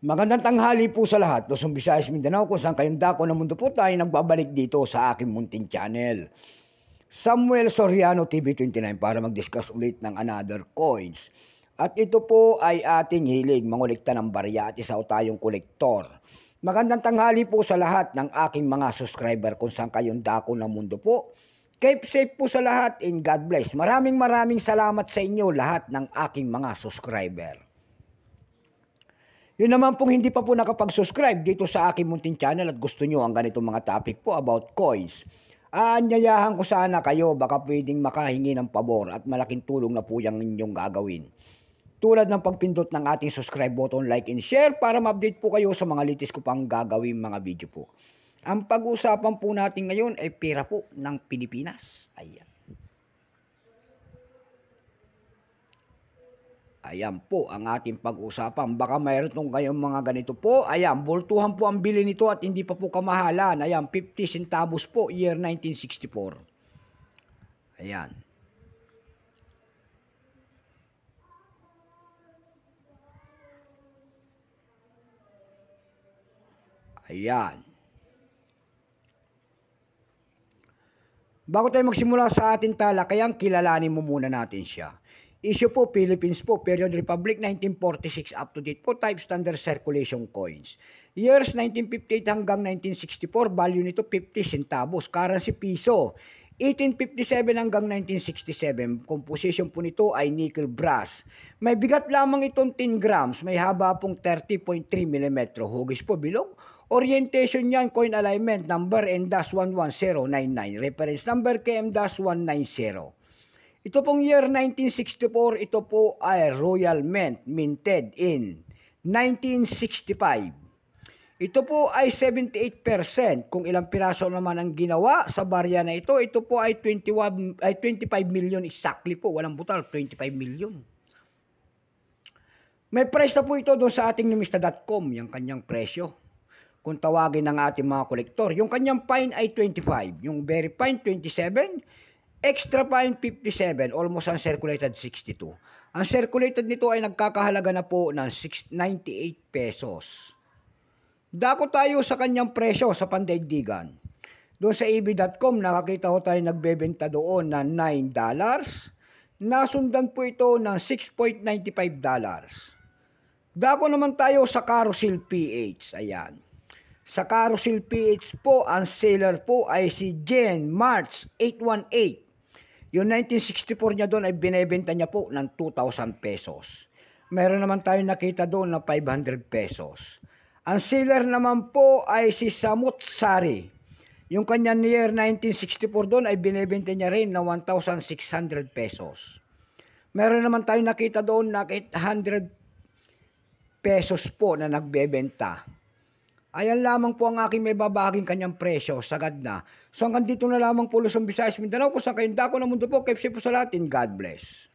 Magandang tanghali po sa lahat. Luzon, Visayas, Mindanao, kung saan kayong dako ng mundo po tayo nagbabalik dito sa aking munting channel. Samuel Soriano TV29 para mag-discuss ulit ng another coins. At ito po ay ating hilig, mangolekta ng barya at isa tayong kolektor. Magandang tanghali po sa lahat ng aking mga subscriber kung saan kayong dako ng mundo po. Keep safe po sa lahat and God bless. Maraming salamat sa inyo lahat ng aking mga subscriber. Yun naman pong hindi pa po nakapag-subscribe dito sa aking munting channel at gusto nyo ang ganitong mga topic po about coins. Aanyayahan ko sana kayo, baka pwedeng makahingi ng pabor at malaking tulong na po yung inyong gagawin. Tulad ng pagpindot ng ating subscribe button, like and share para ma-update po kayo sa mga latest ko pang gagawin mga video po. Ang pag-uusapan po natin ngayon ay pera po ng Pilipinas. Ayan. Ayan po ang ating pag-usapan. Baka mayroon kayong mga ganito po. Ayan, bultuhan po ang bili nito at hindi pa po kamahalan. Ayan, 50 centavos po, year 1964. Ayan. Ayan. Bago tayo magsimula sa ating talakayan, kilalanin mo muna natin siya. Issue po, Philippines po, Period Republic 1946 up to date po, type standard circulation coins. Years 1958 hanggang 1964, value nito 50 centavos, currency piso. 1857 hanggang 1967, composition po nito ay nickel brass. May bigat lamang itong 10 grams, may haba pong 30.3 mm, hugis po bilog. Orientation yan, coin alignment, number N-11099, reference number KM-190. Ito pong year 1964, ito po ay Royal Mint, minted in 1965. Ito po ay 78%. Kung ilang piraso naman ang ginawa sa barya na ito, ito po ay 25 million exactly po. Walang butal, 25 million. May price na po ito doon sa ating numista.com, yung kanyang presyo. Kung tawagin ng ating mga kolektor, yung kanyang fine ay 25, yung very fine 27, extra fine 57, almost uncirculated 62. Ang circulated nito ay nagkakahalaga na po ng 98 pesos. Dako tayo sa kanyang presyo sa pandaigdigan. Doon sa EB.com, nakakita ko tayo nagbebenta doon na $9. Nasundan po ito ng $6.95. Dako naman tayo sa Carousel PH. Ayan. Sa Carousel PH po, ang seller po ay si Jen March 818. Yung 1964 niya doon ay binebenta niya po ng 2,000 pesos. Meron naman tayo nakita doon na 500 pesos. Ang seller naman po ay si Samut Sari. Yung kanya year 1964 doon ay binebenta niya rin na 1,600 pesos. Meron naman tayo nakita doon na 100 pesos po na nagbebenta. Ayan lamang po ang aking may babaging kanyang presyo, sagad na. So hanggang dito na lamang po Luzon, Visayas, Mindanao, kung saan kayong dako ng mundo po, keep safe po sa lahat, and God bless.